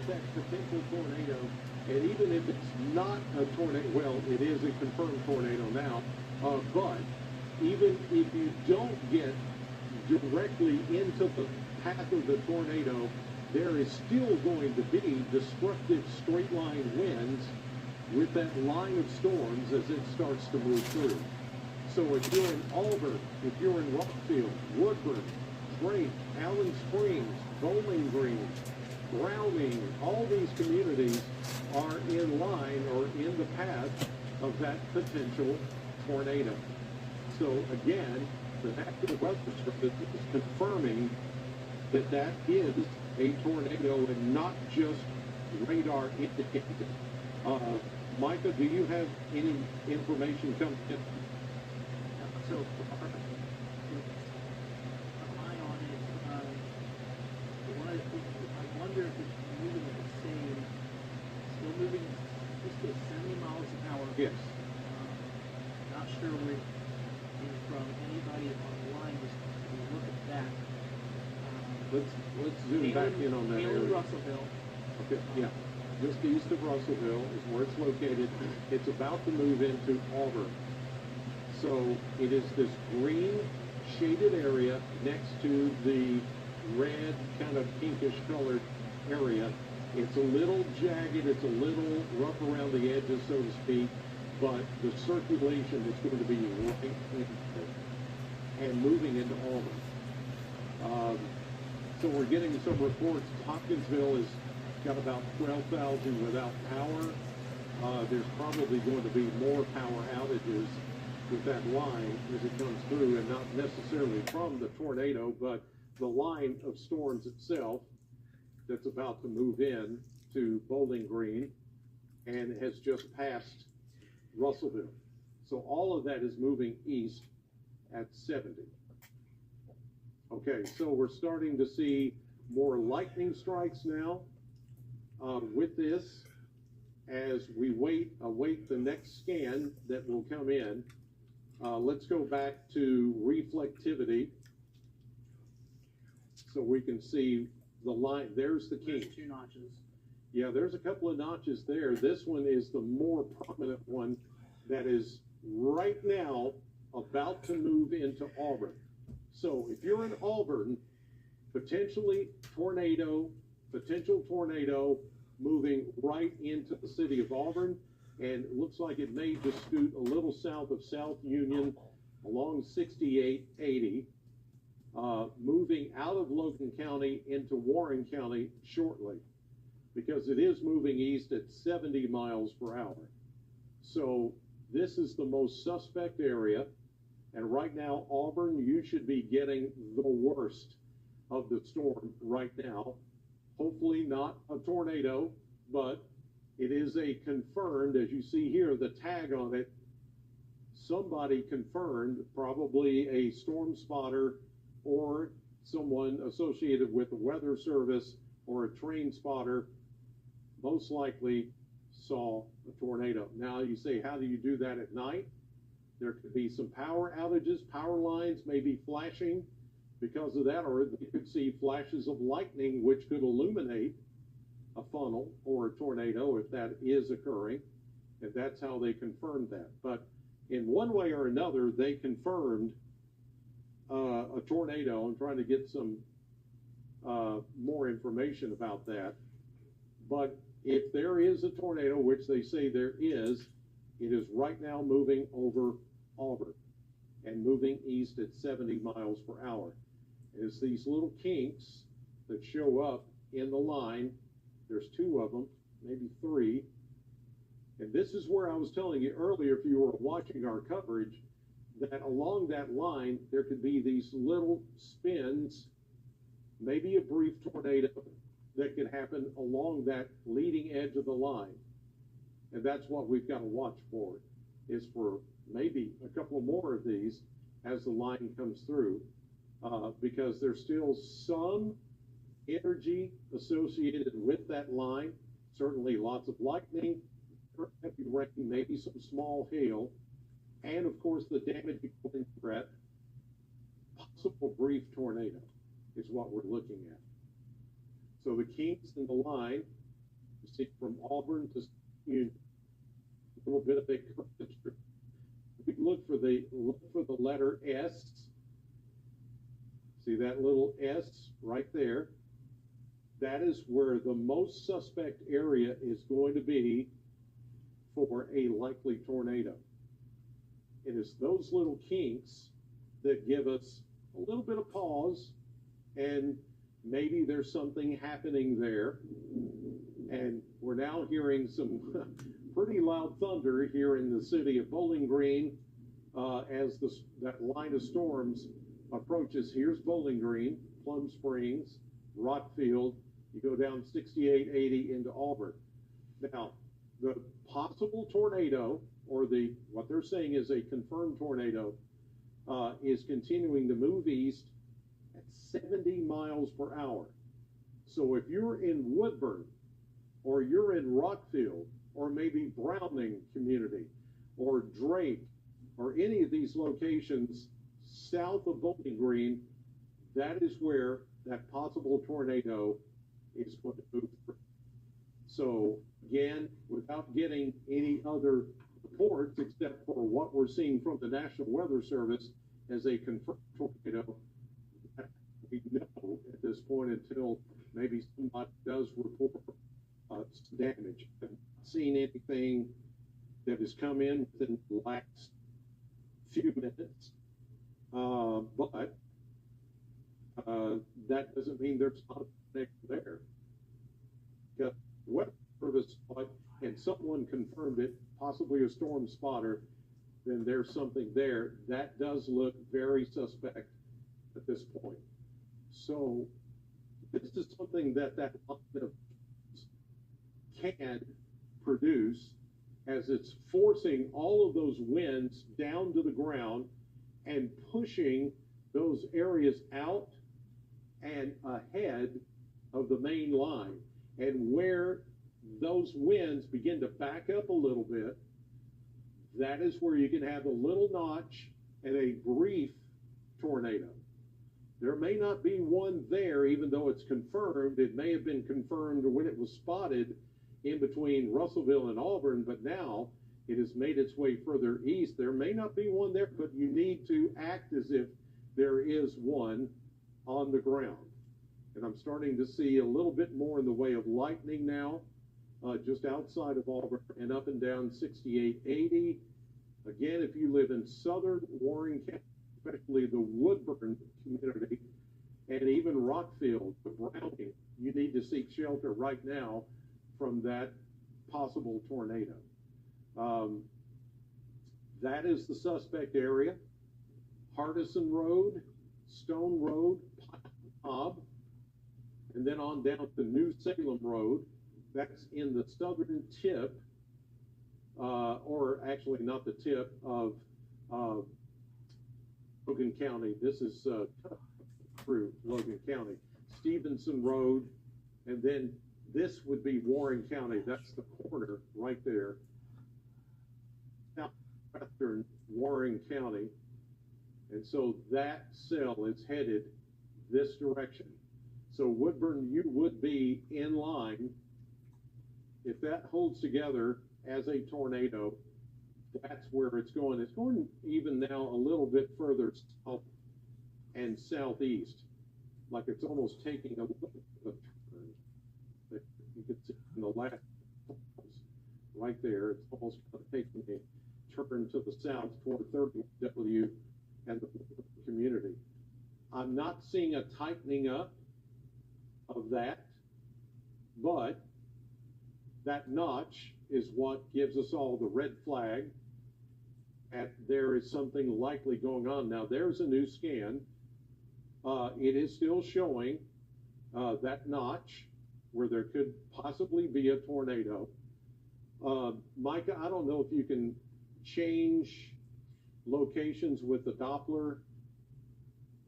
with that potential tornado, and even if it's not a tornado, well, it is a confirmed tornado now, but even if you don't get directly into the path of the tornado, there is still going to be destructive straight line winds with that line of storms as it starts to move through. So if you're in Auburn, if you're in Rockfield, Woodburn, Drake, Allen Springs, Bowling Green, Browning, all these communities are in line or in the path of that potential tornado. So again, the National Weather Service is confirming that that is a tornado and not just radar indicated. Micah, do you have any information coming in? So far, eye on it. I wonder if it's moving at the same, still moving just at 70 miles an hour. Yes. Not sure where, from anybody on the line, just look at that. Let's zoom back in on that Haley, area. Russellville. Okay, yeah. Just east of Russellville is where it's located. It's about to move into Auburn. So it is this green shaded area next to the red kind of pinkish colored area. It's a little jagged, it's a little rough around the edges, so to speak, but the circulation is going to be right in there and moving into Auburn. So we're getting some reports. Hopkinsville has got about 12,000 without power. There's probably going to be more power outages with that line as it comes through, and not necessarily from the tornado, but the line of storms itself that's about to move in to Bowling Green and has just passed Russellville. So all of that is moving east at 70. Okay, so we're starting to see more lightning strikes now with this as we await the next scan that will come in. Let's go back to reflectivity so we can see the line. There's the king. There's 2 notches. Yeah, there's a couple of notches there. This one is the more prominent one that is right now about to move into Auburn. So if you're in Auburn, potential tornado moving right into the city of Auburn, and it looks like it may just scoot a little south of South Union along 6880, moving out of Logan County into Warren County shortly, because it is moving east at 70 miles per hour. So this is the most suspect area. And right now, Auburn, you should be getting the worst of the storm right now. Hopefully not a tornado, but it is a confirmed, as you see here, the tag on it, somebody confirmed, probably a storm spotter or someone associated with the weather service or a train spotter, most likely saw a tornado. Now you say, how do you do that at night? There could be some power outages, power lines may be flashing because of that, or you could see flashes of lightning, which could illuminate a funnel or a tornado if that is occurring. And that's how they confirmed that. But in one way or another, they confirmed a tornado. I'm trying to get some more information about that. But if there is a tornado, which they say there is, it is right now moving over Auburn and moving east at 70 miles per hour. It's these little kinks that show up in the line. There's 2 of them, maybe 3. And this is where I was telling you earlier, if you were watching our coverage, that along that line, there could be these little spins, maybe a brief tornado that could happen along that leading edge of the line. And that's what we've got to watch for, is for maybe a couple more of these as the line comes through, because there's still some energy associated with that line. Certainly lots of lightning, heavy rain, maybe some small hail, and of course the damage threat. Possible brief tornado is what we're looking at. So the kinks in the line see from Auburn to Union, a little bit of a curvature. We look for the letter S. See that little S right there? That is where the most suspect area is going to be for a likely tornado. It is those little kinks that give us a little bit of pause, and maybe there's something happening there. And we're now hearing some pretty loud thunder here in the city of Bowling Green as that line of storms approaches. Here's Bowling Green, Plum Springs, Rockfield. You go down 6880 into Auburn. Now, the possible tornado, or what they're saying is a confirmed tornado, is continuing to move east at 70 miles per hour. So if you're in Woodburn, or you're in Rockfield, or maybe Browning community, or Drake, or any of these locations south of Bowling Green, that is where that possible tornado is going to move through. So again, without getting any other reports except for what we're seeing from the National Weather Service as a confirmed tornado, we know at this point until maybe somebody does report some damage. I haven't seen anything that has come in within the last few minutes, but that doesn't mean there's not a tornado there. Because the Weather Service saw it and someone confirmed it, possibly a storm spotter, then there's something there. That does look very suspect at this point. So this is something that can produce, as it's forcing all of those winds down to the ground and pushing those areas out and ahead of the main line. And where those winds begin to back up a little bit, that is where you can have a little notch and a brief tornado. There may not be one there, even though it's confirmed. It may have been confirmed when it was spotted in between Russellville and Auburn, but now it has made its way further east. There may not be one there, but you need to act as if there is one on the ground. And I'm starting to see a little bit more in the way of lightning now, just outside of Auburn and up and down 6880. Again, if you live in southern Warren County, especially the Woodburn community, and even Rockfield, the Browning, you need to seek shelter right now from that possible tornado. That is the suspect area. Hardison Road, Stone Road, Cobb, and then on down to New Salem Road. That's in the southern tip, or actually not the tip of Logan County. This is through Logan County. Stevenson Road, and then this would be Warren County. That's the corner right there. Southwestern Warren County. And so that cell is headed this direction. So Woodburn, you would be in line. If that holds together as a tornado, that's where it's going. It's going even now a little bit further south and southeast, like it's almost taking a little bit of a turn. You can see in the last right there, it's almost kind of taking a turn to the south toward 30W and the community. I'm not seeing a tightening up of that, but that notch is what gives us all the red flag, and there is something likely going on. Now, there's a new scan. It is still showing that notch where there could possibly be a tornado. Micah, I don't know if you can change locations with the Doppler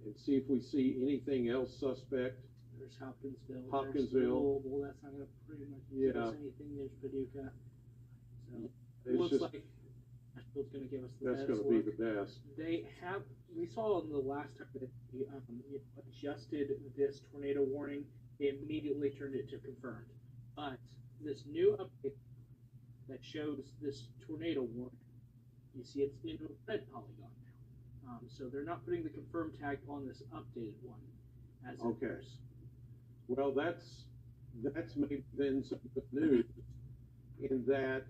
and see if we see anything else suspect. There's Hopkinsville. Hopkinsville. There's Louisville. That's not going to pretty much give us anything. There's Paducah. So it looks like Nashville's going to give us the best. That's going to be the best. They have. We saw in the last time that they adjusted this tornado warning. They immediately turned it to confirmed. But this new update that shows this tornado warning. You see it's in a red polygon now. So they're not putting the confirm tag on this updated one as it Okay. appears. Well, that's maybe then some good news in that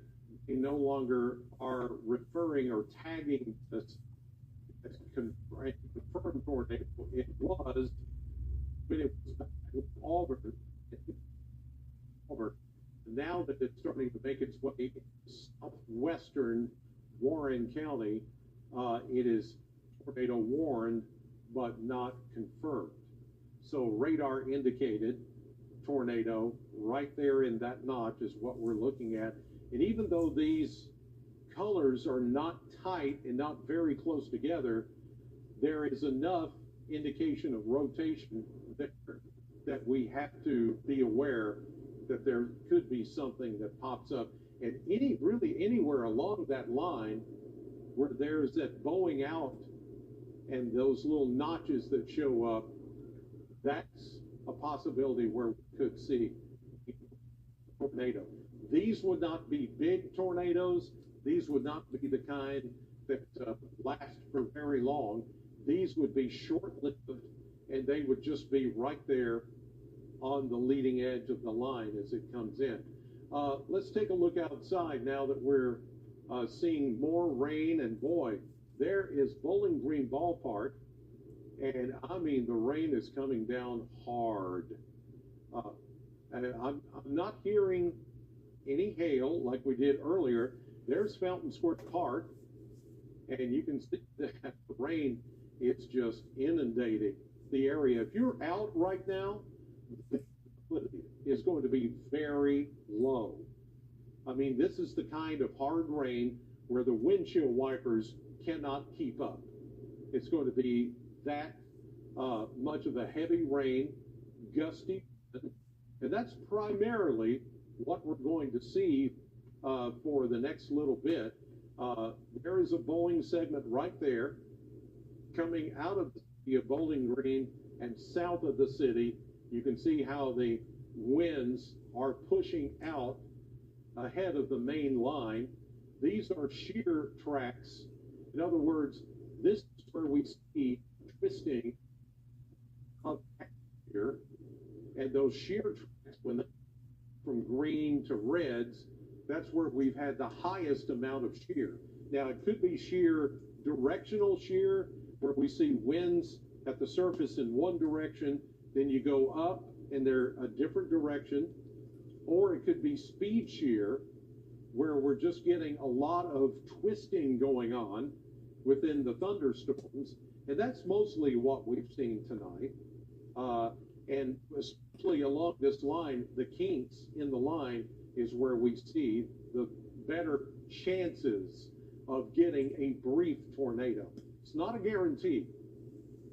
they no longer are referring or tagging this as a confirmed tornado. It was, but it was back with Auburn. Now that it's starting to make its way into southwestern Warren County, it is tornado warned but not confirmed. So radar indicated tornado right there in that notch is what we're looking at. And even though these colors are not tight and not very close together, there is enough indication of rotation that we have to be aware that there could be something that pops up. And really anywhere along that line where there's that bowing out and those little notches that show up, that's a possibility where we could see a tornado. These would not be big tornadoes. These would not be the kind that last for very long. These would be short-lived, and they would just be right there on the leading edge of the line as it comes in. Let's take a look outside now that we're seeing more rain, and boy, there is Bowling Green Ballpark, and I mean the rain is coming down hard. And I'm not hearing any hail like we did earlier. There's Fountain Square Park, and you can see that the rain is just inundating the area. If you're out right now, the visibility is going to be very low. I mean, this is the kind of hard rain where the windshield wipers cannot keep up. It's going to be that much of a heavy rain, gusty, and that's primarily what we're going to see for the next little bit. There is a Bowling segment right there coming out of the Bowling Green and south of the city. You can see how the winds are pushing out ahead of the main line. These are shear tracks. In other words, this is where we see twisting of here, and those shear tracks, when they from green to reds, that's where we've had the highest amount of shear. Now, it could be shear, directional shear, where we see winds at the surface in one direction, then you go up and they're a different direction, or it could be speed shear, where we're just getting a lot of twisting going on within the thunderstorms, and that's mostly what we've seen tonight. And especially along this line, the kinks in the line is where we see the better chances of getting a brief tornado. It's not a guarantee,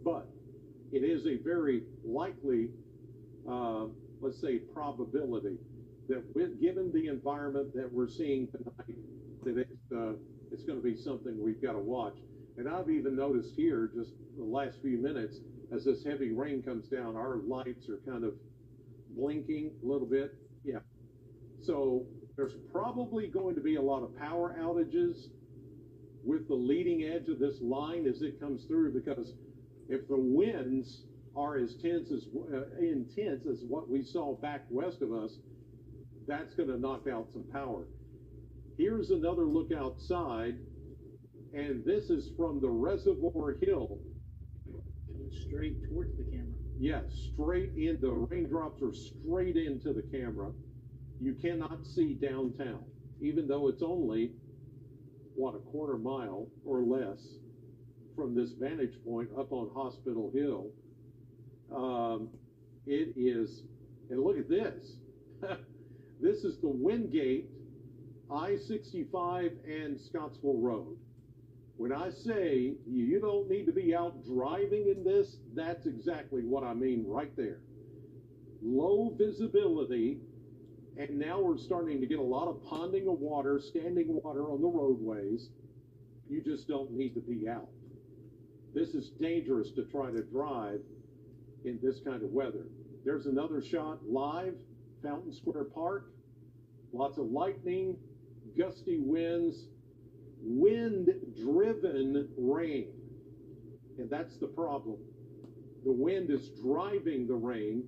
but it is a very likely, let's say, probability that given the environment that we're seeing tonight, that it's going to be something we've got to watch. And I've even noticed here, just the last few minutes, as this heavy rain comes down, our lights are kind of blinking a little bit. Yeah. So there's probably going to be a lot of power outages with the leading edge of this line as it comes through, because if the winds are as intense as what we saw back west of us, that's going to knock out some power. Here's another look outside, and this is from the Reservoir Hill. Straight towards the camera. Yes, straight in. The raindrops are straight into the camera. You cannot see downtown, even though it's only, what, a quarter mile or less from this vantage point up on Hospital Hill. It is, and look at this. This is the Wingate, I-65 and Scottsville Road. When I say you don't need to be out driving in this, that's exactly what I mean right there. Low visibility, and now we're starting to get a lot of ponding of water, standing water on the roadways. You just don't need to be out. This is dangerous to try to drive in this kind of weather. There's another shot live, Fountain Square Park. Lots of lightning, gusty winds, wind-driven rain. And that's the problem. The wind is driving the rain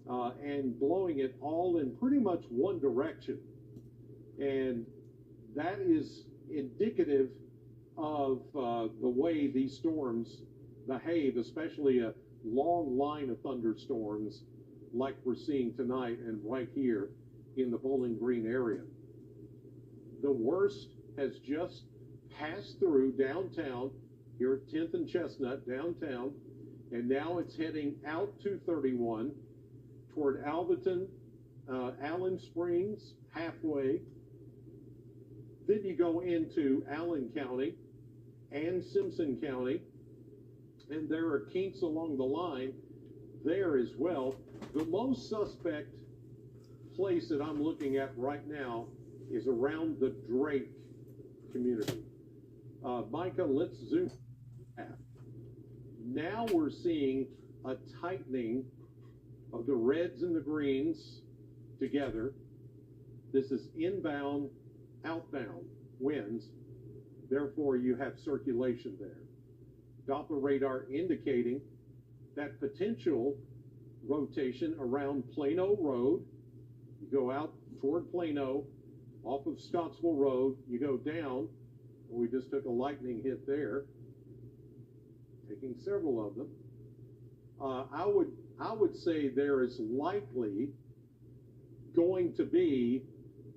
and blowing it all in pretty much one direction. And that is indicative of the way these storms behave, especially a long line of thunderstorms like we're seeing tonight and right here in the Bowling Green area. The worst has just passed through downtown, here at 10th and Chestnut, downtown, and now it's heading out 231 toward Alvaton, Allen Springs, halfway. Then you go into Allen County and Simpson County, and there are kinks along the line there as well. The most suspect place that I'm looking at right now is around the Drake community. Micah, let's zoom out. Now we're seeing a tightening of the reds and the greens together. This is inbound, outbound winds. Therefore, you have circulation there. Doppler radar indicating that potential rotation around Plano Road. You go out toward Plano, off of Scottsville Road, you go down, and we just took a lightning hit there, taking several of them. I would say there is likely going to be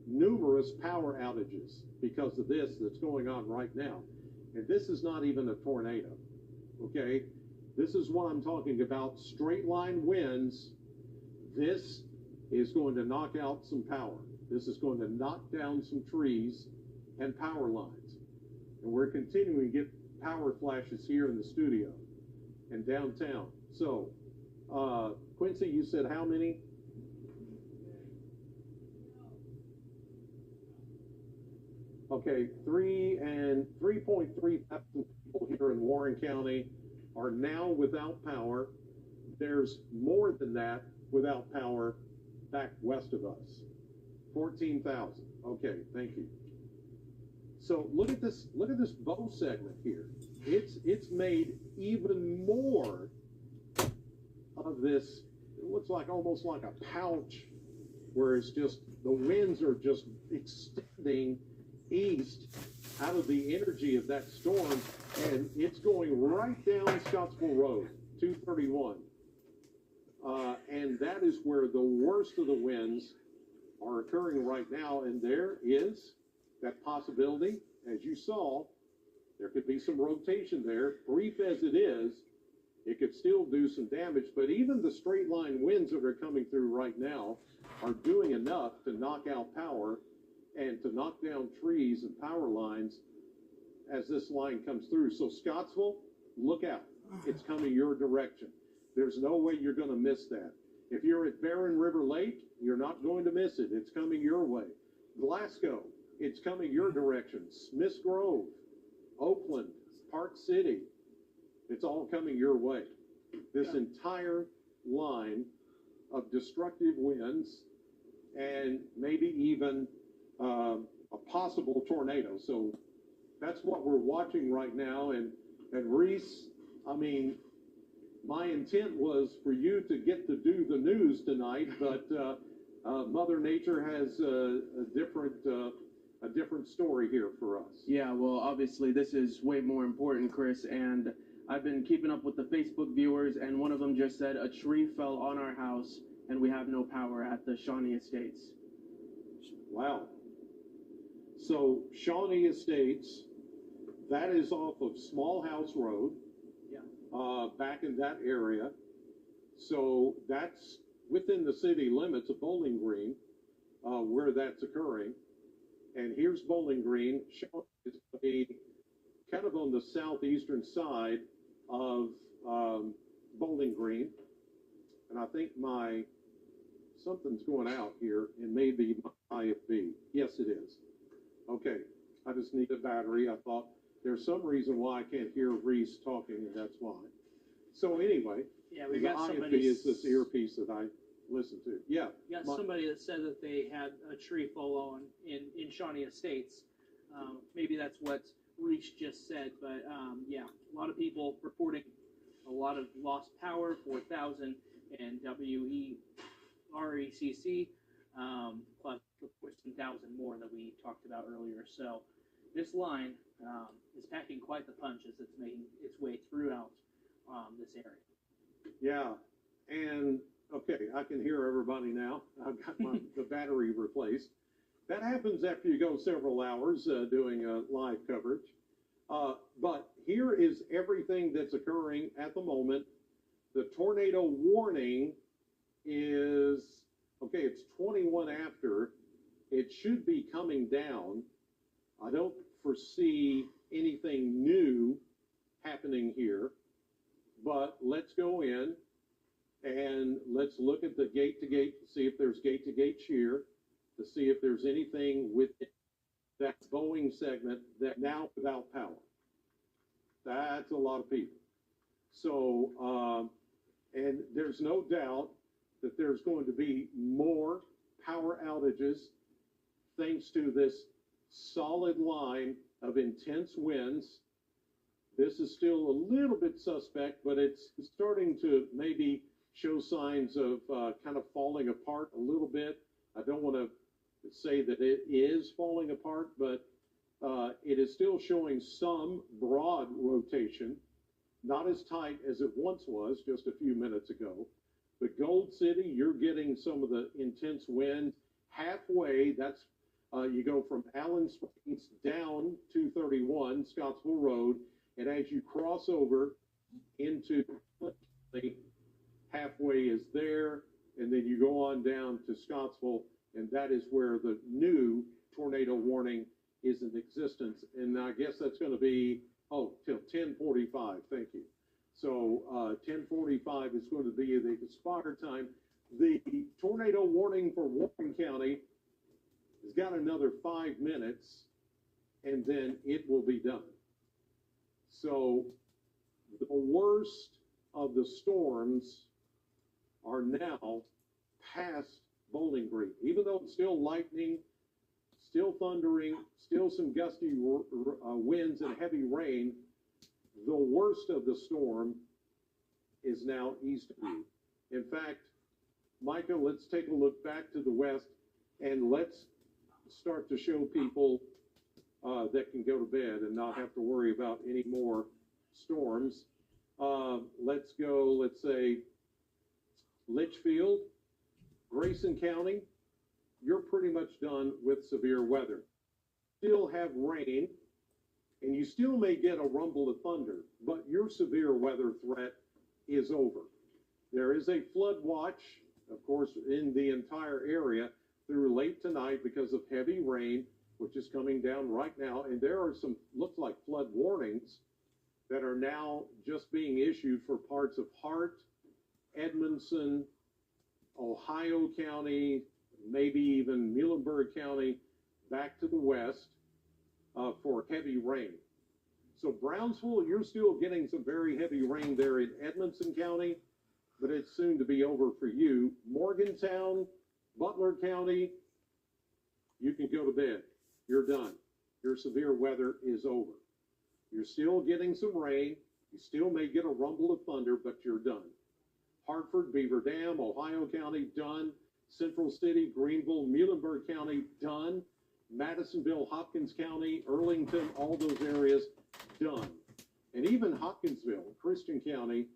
numerous power outages because of this that's going on right now. And this is not even a tornado, okay? This is what I'm talking about, straight line winds. This is going to knock out some power. This is going to knock down some trees and power lines. And we're continuing to get power flashes here in the studio and downtown. So, Quincy, you said how many? Okay, 3.3 thousand people here in Warren County are now without power. There's more than that without power back west of us. 14,000. Okay, thank you. So look at this bow segment here. It's made even more of this. It looks like almost like a pouch where it's just the winds are just extending east out of the energy of that storm, and it's going right down Scottsville Road, 231. And that is where the worst of the winds are occurring right now, and there is that possibility, as you saw, there could be some rotation there. Brief as it is, it could still do some damage, but even the straight line winds that are coming through right now are doing enough to knock out power and to knock down trees and power lines as this line comes through. So Scottsville, look out. It's coming your direction. There's no way you're going to miss that. If you're at Barren River Lake, you're not going to miss it. It's coming your way. Glasgow, it's coming your direction. Smiths Grove, Oakland, Park City, it's all coming your way. This entire line of destructive winds and maybe even a possible tornado. So that's what we're watching right now. And Reese, I mean, my intent was for you to get to do the news tonight, but Mother Nature has a different story here for us. Yeah, well, obviously this is way more important, Chris, and I've been keeping up with the Facebook viewers, and one of them just said a tree fell on our house and we have no power at the Shawnee Estates. Wow. So Shawnee Estates, that is off of Small House Road. Yeah. Back in that area. So that's within the city limits of Bowling Green, where that's occurring. And here's Bowling Green. Shawnee is going to be kind of on the southeastern side of Bowling Green. And I think something's going out here, and maybe my IFB. Yes, it is. Okay, I just need a battery. I thought there's some reason why I can't hear Reese talking, and that's why. So anyway, Yeah, we the got IFB somebody. is this earpiece that I listen to. Yeah. Got My- somebody that said that they had a tree fall on in Shawnee Estates. Maybe that's what Reach just said, but yeah, a lot of people reporting a lot of lost power, 4,000, and WERECC, plus of course some thousand more that we talked about earlier. So this line is packing quite the punch as it's making its way throughout this area. Yeah, and okay, I can hear everybody now. I've got the battery replaced. That happens after you go several hours doing live coverage. But here is everything that's occurring at the moment. The tornado warning is, okay, it's 21 after. It should be coming down. I don't foresee anything new happening here, but let's go in and let's look at the gate to gate, see if there's gate to gate shear, to see if there's anything with that Boeing segment that now without power. That's a lot of people. So, and there's no doubt that there's going to be more power outages thanks to this solid line of intense winds. This is still a little bit suspect, but it's starting to maybe show signs of kind of falling apart a little bit. I don't want to say that it is falling apart, but it is still showing some broad rotation, not as tight as it once was just a few minutes ago. But Gold City, you're getting some of the intense wind halfway. That's you go from Allen Springs down 231 Scottsville Road, and as you cross over into halfway is there, and then you go on down to Scottsville, and that is where the new tornado warning is in existence. And I guess that's going to be, till 10:45. Thank you. So 10:45 is going to be the expired time. The tornado warning for Warren County has got another 5 minutes, and then it will be done. So the worst of the storms are now past Bowling Green. Even though it's still lightning, still thundering, still some gusty winds and heavy rain, the worst of the storm is now east of you. In fact, Micah, let's take a look back to the west, and let's start to show people that can go to bed and not have to worry about any more storms. Let's go, let's say, Litchfield, Grayson County, you're pretty much done with severe weather. Still have rain, and you still may get a rumble of thunder, but your severe weather threat is over. There is a flood watch, of course, in the entire area through late tonight because of heavy rain, which is coming down right now. And there are some, looks like flood warnings that are now just being issued for parts of Hart, Edmondson, Ohio County, maybe even Muhlenberg County, back to the west for heavy rain. So Brownsville, you're still getting some very heavy rain there in Edmondson County, but it's soon to be over for you. Morgantown, Butler County, you can go to bed. You're done. Your severe weather is over. You're still getting some rain. You still may get a rumble of thunder, but you're done. Hartford, Beaver Dam, Ohio County, done. Central City, Greenville, Muhlenberg County, done. Madisonville, Hopkins County, Earlington, all those areas, done. And even Hopkinsville, Christian County,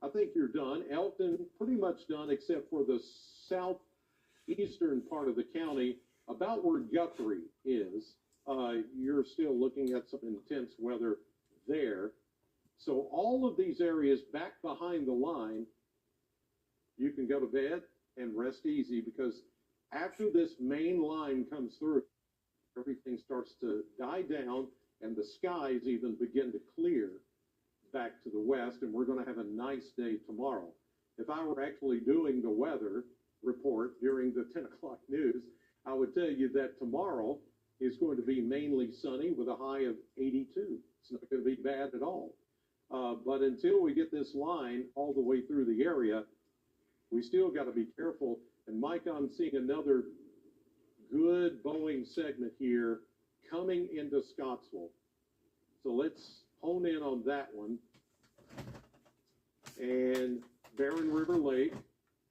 I think you're done. Elkton, pretty much done, except for the southeastern part of the county, about where Guthrie is. You're still looking at some intense weather there. So all of these areas back behind the line, you can go to bed and rest easy, because after this main line comes through, everything starts to die down and the skies even begin to clear back to the west, and we're going to have a nice day tomorrow. If I were actually doing the weather report during the 10 o'clock news, I would tell you that tomorrow is going to be mainly sunny with a high of 82. It's not going to be bad at all. But until we get this line all the way through the area, we still got to be careful. And Mike, I'm seeing another good Boeing segment here coming into Scottsville. So let's hone in on that one. And Barren River Lake,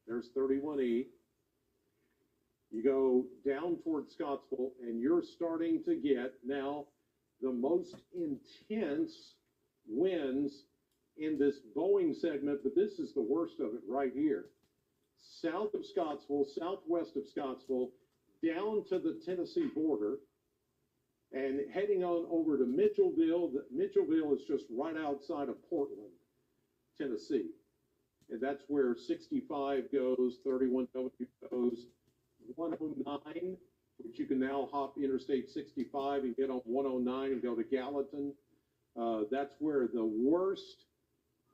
there's 31E. You go down toward Scottsville, and you're starting to get now the most intense winds in this Boeing segment, but this is the worst of it right here. South of Scottsville, southwest of Scottsville, down to the Tennessee border, and heading on over to Mitchellville. Mitchellville is just right outside of Portland, Tennessee. And that's where 65 goes, 31W goes, 109, which you can now hop Interstate 65 and get on 109 and go to Gallatin. That's where the worst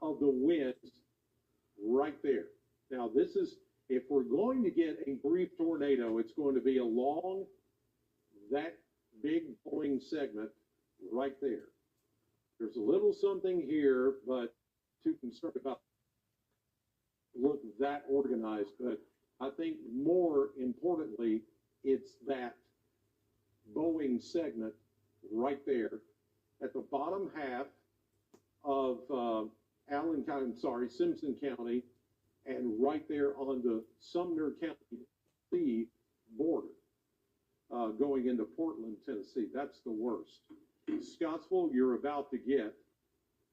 of the winds right there. Now, this is, if we're going to get a brief tornado, it's going to be along that big Boeing segment right there. There's a little something here, but too concerned about look that organized. But I think more importantly, it's that Boeing segment right there at the bottom half of Simpson County, and right there on the Sumner County border, going into Portland, Tennessee. That's the worst. Scottsville, you're about to get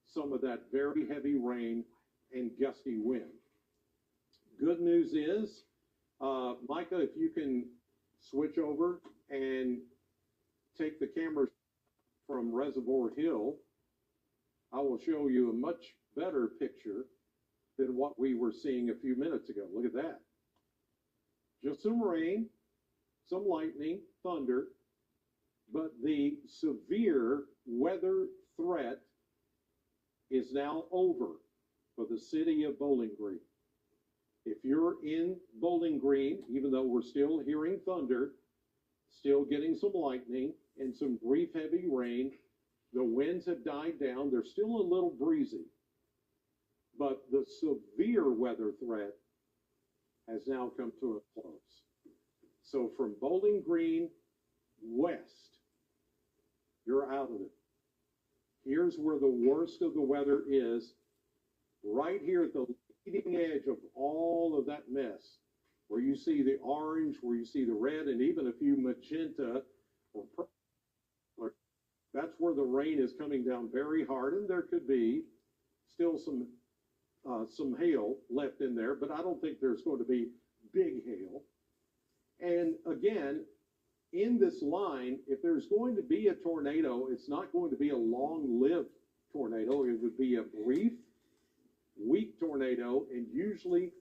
some of that very heavy rain and gusty wind. Good news is, Micah, if you can switch over and take the camera from Reservoir Hill, I will show you a much better picture than what we were seeing a few minutes ago. Look at that. Just some rain, some lightning, thunder, but the severe weather threat is now over for the city of Bowling Green. If you're in Bowling Green, even though we're still hearing thunder, still getting some lightning and some brief heavy rain, the winds have died down. They're still a little breezy, but the severe weather threat has now come to a close. So from Bowling Green west, you're out of it. Here's where the worst of the weather is, right here at the leading edge of all of that mess, where you see the orange, where you see the red, and even a few magenta or purple. That's where the rain is coming down very hard, and there could be still some hail left in there, but I don't think there's going to be big hail. And again, in this line, if there's going to be a tornado, it's not going to be a long-lived tornado. It would be a brief, weak tornado, and usually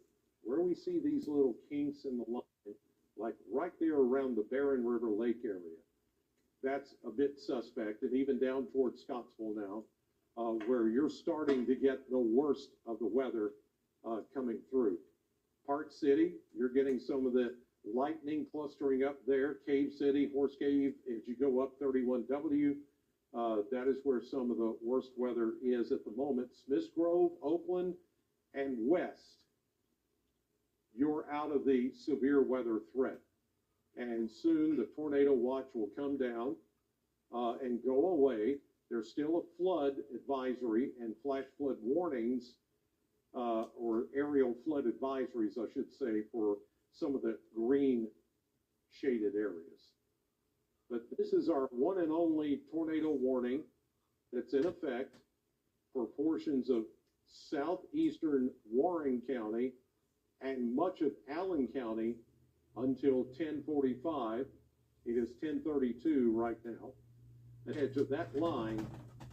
where we see these little kinks in the line, like right there around the Barren River Lake area, that's a bit suspect. And even down towards Scottsville now, where you're starting to get the worst of the weather coming through. Park City, you're getting some of the lightning clustering up there. Cave City, Horse Cave, as you go up 31W, that is where some of the worst weather is at the moment. Smiths Grove, Oakland, and west, you're out of the severe weather threat. And soon the tornado watch will come down and go away. There's still a flood advisory and flash flood warnings, or aerial flood advisories, I should say, for some of the green shaded areas. But this is our one and only tornado warning that's in effect for portions of southeastern Warren County and much of Allen County until 10:45. It is 10:32 right now. The edge of that line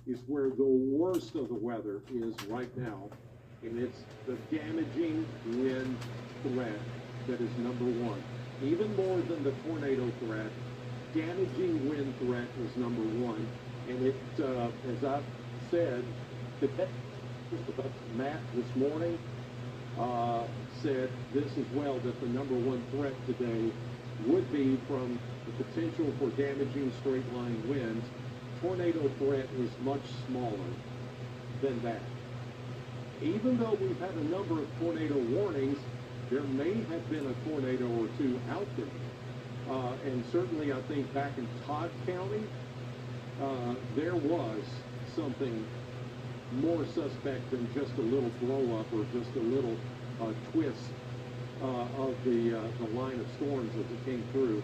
is where the worst of the weather is right now, and it's the damaging wind threat that is number one. Even more than the tornado threat, damaging wind threat is number one. And it, as I've said, Matt this morning said this as well, that the number one threat today would be from the potential for damaging straight line winds. Tornado threat is much smaller than that. Even though we've had a number of tornado warnings, there may have been a tornado or two out there. And certainly I think back in Todd County, there was something more suspect than just a little blow up or just a little twist of the line of storms as it came through.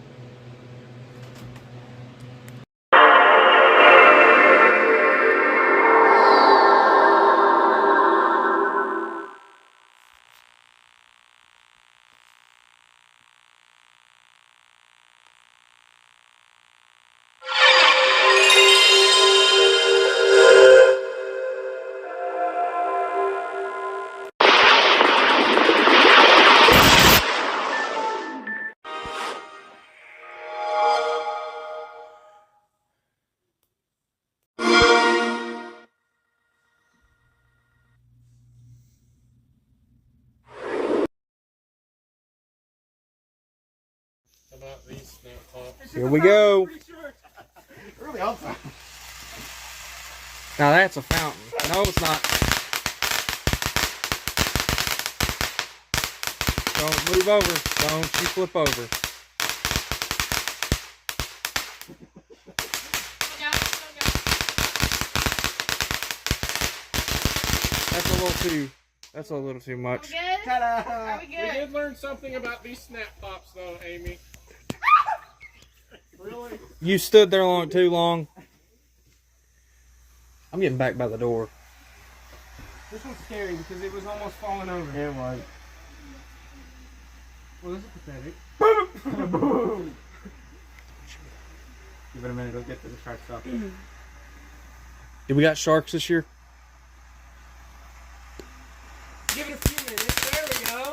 About these snap pops. Here we go. Really awesome. Now that's a fountain. No, it's not. Don't move over. Don't you flip over. That's a little too much. Are we good? We did learn something about these snap pops though, Amy. Really? You stood there too long. I'm getting back by the door. This one's scary because it was almost falling over. It was. Well, this is pathetic. Boom! Give it a minute, it'll get to the track stop. Did we got sharks this year? Give it a few minutes. There we go.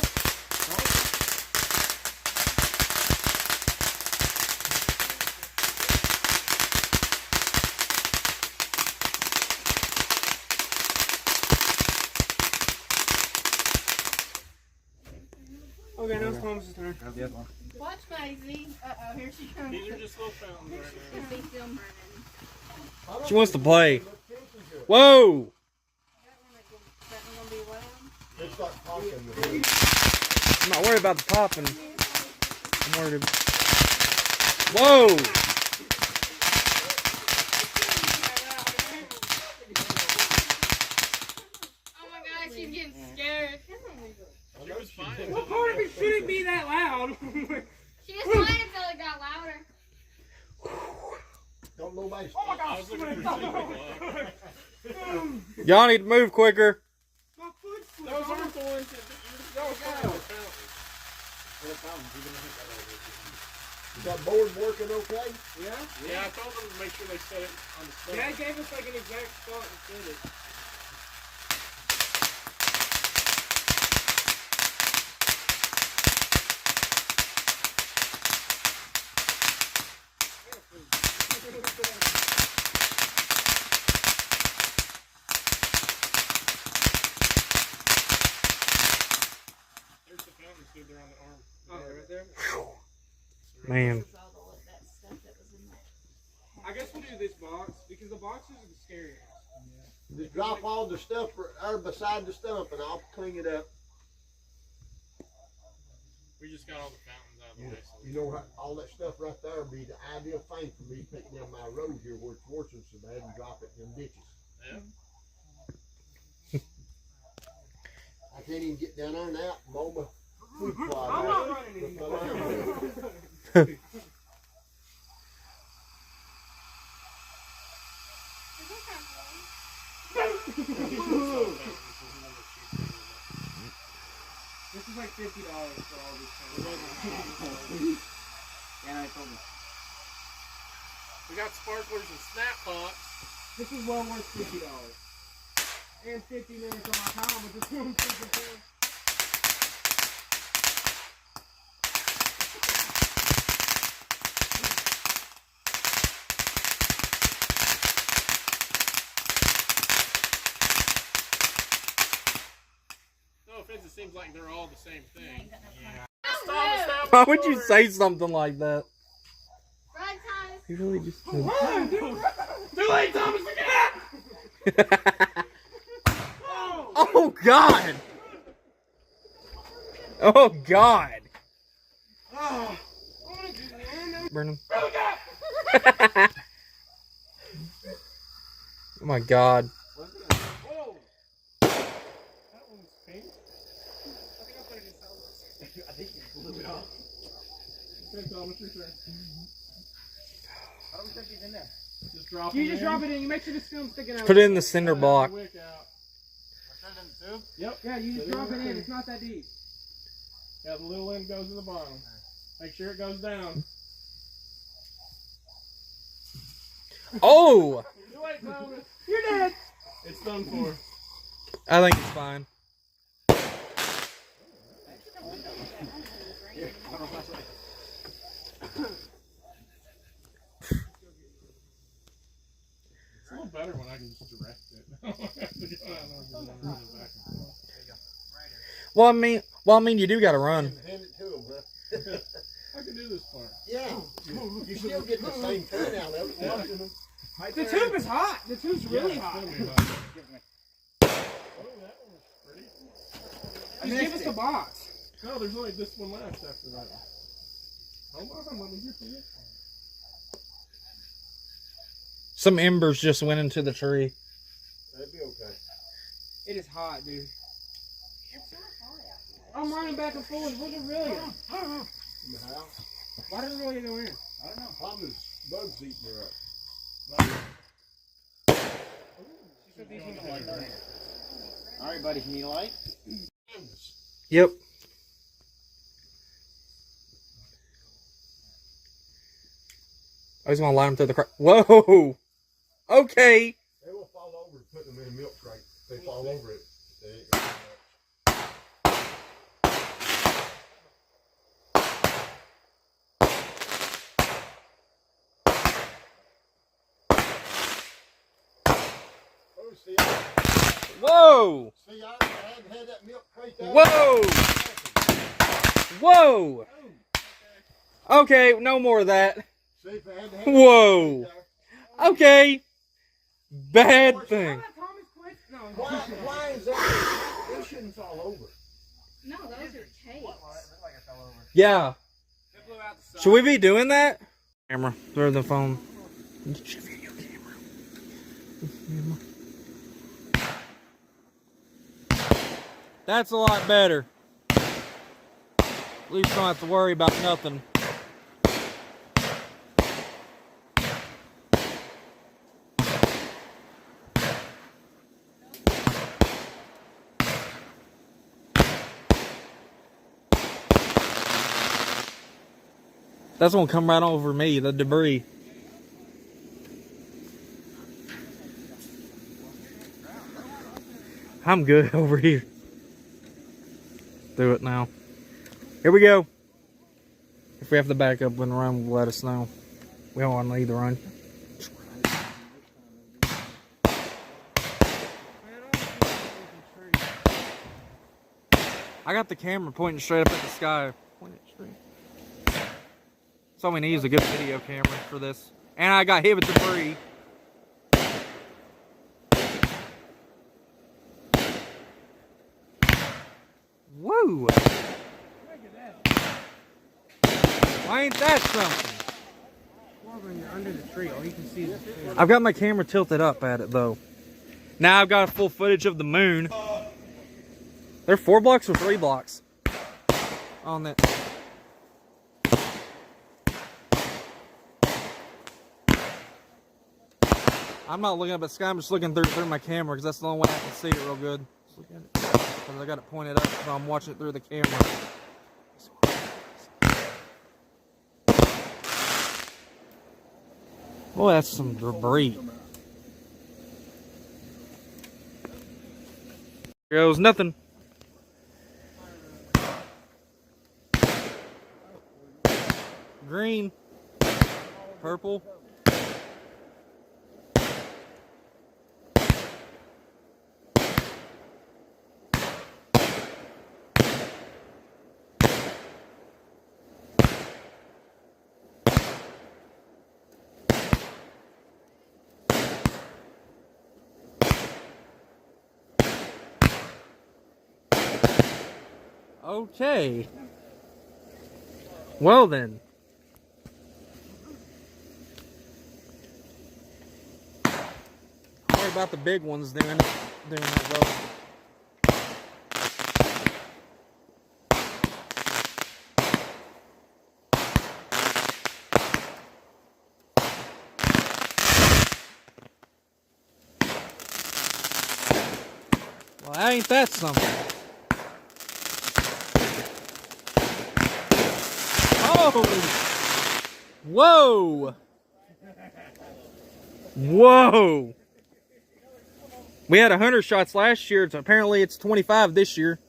Okay, now it's Thomas's turn. Grab the other one. Watch Maisie. Uh-oh, here she comes. These are just little fountains right She's still burning. She wants to play. Whoa! That one gonna be loud? It's like popping. I'm not worried about the popping. I'm worried about... Whoa! Oh my gosh, she's getting scared. She was fine. What part of it shouldn't be that loud? She was fine until it got louder. Don't nobody stop. Oh my gosh! I was looking for Y'all need to move quicker. My foot's those aren't the ones that those are the fountains. What fountains? You're gonna hit that over. Is that board working okay? Yeah? Yeah, I told them to make sure they set it on the spot. Dad gave us like an exact spot and set it. There's the fountains, dude. They're on the arm. Oh, right there? Man. I guess we'll do this box because the boxes are the scariest. Just drop all the stuff or beside the stump and I'll clean it up. We just got all the fountains out of the way. So You know, all that stuff right there would be the ideal thing for me to take down my road here where it's working so bad and drop it in them ditches. yeah. I can't even get down there and out and mow my food plot. I'm not running anymore. This is like $50 for all this stuff. Yeah, I told them. We got sparklers and snap pops. This is well worth $50. And 50 minutes of my time with this room freaking thing. No offense, it seems like they're all the same thing. Why would you say something like that? Run, Thomas. You really just... Too late, Thomas, Oh, God! Oh God. Oh, I wanna do that. Burn him. Look out! Oh my God. Whoa. That one's pink. I think I'll put it in salad. I think you blew it off. Okay, Thomas, your turn. How do we take these in there? Just drop You it just in. drop it in. You make sure the film's sticking out. Put it in the cinder Have block. the wick out. Put it in the tube? Yep. Yeah, you just Put drop it in. the- It's not that deep. Yeah, the little end goes to the bottom. Make sure it goes down. Oh! You wait, Thomas. You're dead. It's done for. I think it's fine. It's a little better when I can just direct it. I don't have to go out and run it back and forth. Well, I mean, you do gotta run. Hand it to him, huh? I can do this part. Yeah. You still get the same thing out of it. Yeah. Watching them. The tube is hot. The tube's really Yeah, hot. it's gonna be hot. Oh, that one was pretty. Just give us the box. No, there's only this one left after that one. Hold on, let me get to it. Some embers just went into the tree. That'd be okay. It is hot, dude. I'm running back and forth. Where's Aurelia? In the house. Why did Aurelia go in? I don't know. Probably bugs eating her up. Alright, buddy, can you light? Yep. I was gonna line them through the crack. Whoa! Okay! They will fall over putting them in a milk crate. If they fall over it, they ain't gonna do much. Oh, see, Whoa! I hadn't had that milk crate there. Whoa! Whoa! Okay, no more of that. See, if I hadn't had Whoa! that there. Okay. Bad thing. Thomas quit? No. Why is that? They shouldn't fall over. No, those are tapes. Yeah. Should we be doing that? Camera. Throw the phone. Get your video camera. That's a lot better. At least you don't have to worry about nothing. That's gonna come right over me, the debris. I'm good over here. Do it now. Here we go. If we have to back up and run, let us know. We don't want to leave the run. I got the camera pointing straight up at the sky. Point it straight. That's all we need is a good video camera for this. And I got hit with debris. Woo! Why ain't that something? When you're under the tree, all you can see is the tree. I've got my camera tilted up at it though. Now I've got a full footage of the moon. They're 4 blocks or 3 blocks on that. I'm not looking up at the sky, I'm just looking through my camera because that's the only way I can see it real good. Just look at it. Because I got it pointed up, so I'm watching it through the camera. Boy, that's some debris. Here goes nothing. Green. Purple. Okay. Well then. Worry about the big ones doing that though. Well, ain't that something? Oh! Whoa! Whoa! We had 100 shots last year. Apparently, it's 25 this year.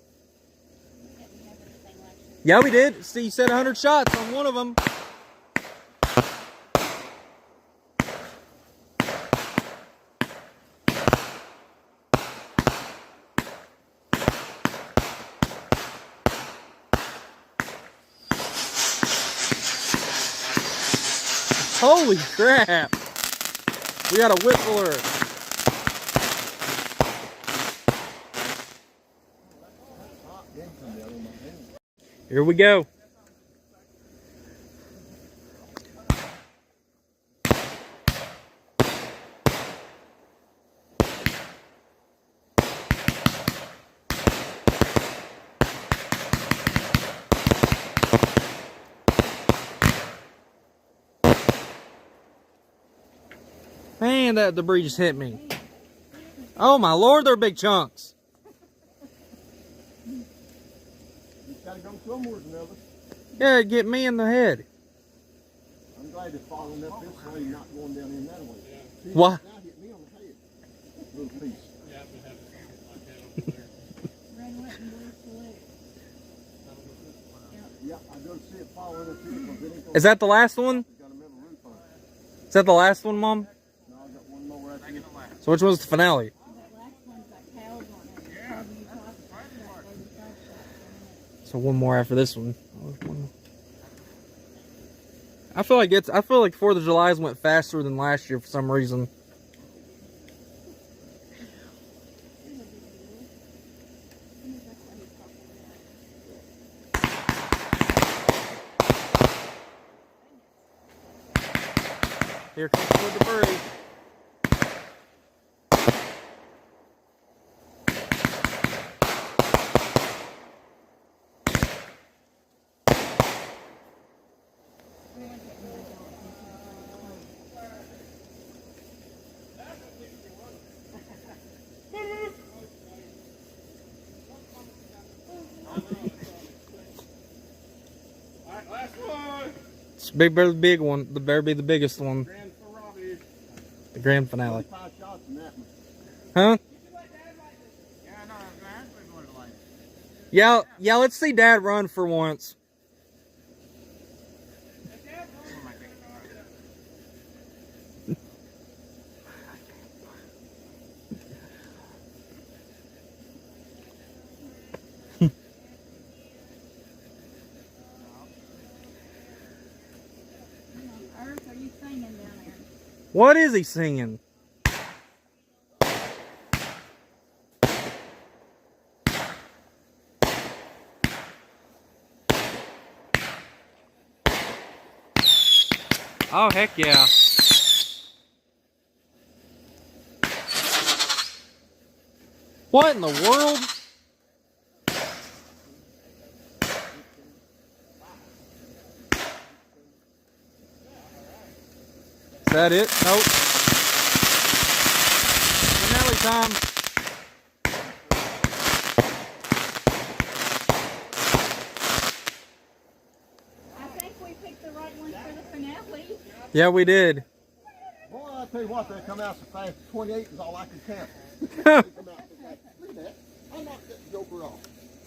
Yeah, we did. See, you said 100 shots on one of them. Holy crap! We got a whistler. Here we go. Man, that debris just hit me. Oh my lord, they're big chunks. You gotta go somewhere, another. Yeah, get me in the head. I'm glad they're following up this way, not going down in that way. See, Why? now hit me on the head. Little piece. Yeah, we have it like that over there. Red, white, and blue salute. Yeah, I go see it following up here, because it ain't gonna Is that the last one? got a metal roof on it. Is that the last one, Mom? No, I got one more right here. So which one's the finale? That last one's got cows on it. Yeah. You talked about that, baby cow shot. So one more after this one. I feel like 4th of July's went faster than last year for some reason. Here comes the debris. Alright, last one. It's big one. The better be the biggest one. Grand for Robbie. The grand finale. 5 shots in that one. Huh? Yeah, no, we're going to like. Yeah, let's see Dad run for once. What on earth are you singing down there? What is he singing? Oh, heck yeah. What in the world? Is that it? Nope. Finale time. I think we picked the right one for the finale. Yeah, we did. Boy, I tell you what, they come out so fast. 28 is all I can count. They come out so fast. Look at that. I knocked that joker off.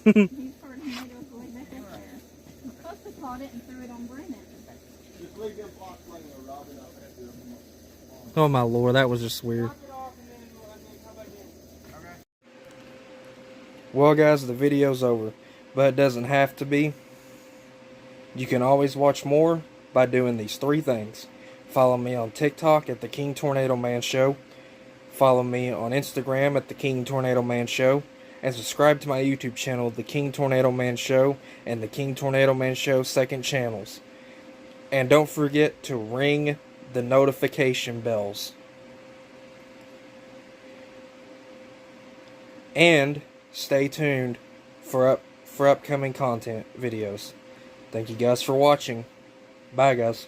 He's heard him go way back up there. He supposed to caught it and threw it on Brennan. Just leave them blocks laying there, Robin. I'll have to do them. Oh my lord, that was just weird. Well guys, the video's over, but it doesn't have to be. You can always watch more by doing these 3 things. Follow me on TikTok at The King Tornado Man Show. Follow me on Instagram at The King Tornado Man Show. and subscribe to my YouTube channel, The King Tornado Man Show, and The King Tornado Man Show second channels. And don't forget to ring the notification bells. And stay tuned for upcoming content videos. Thank you guys for watching. Bye guys.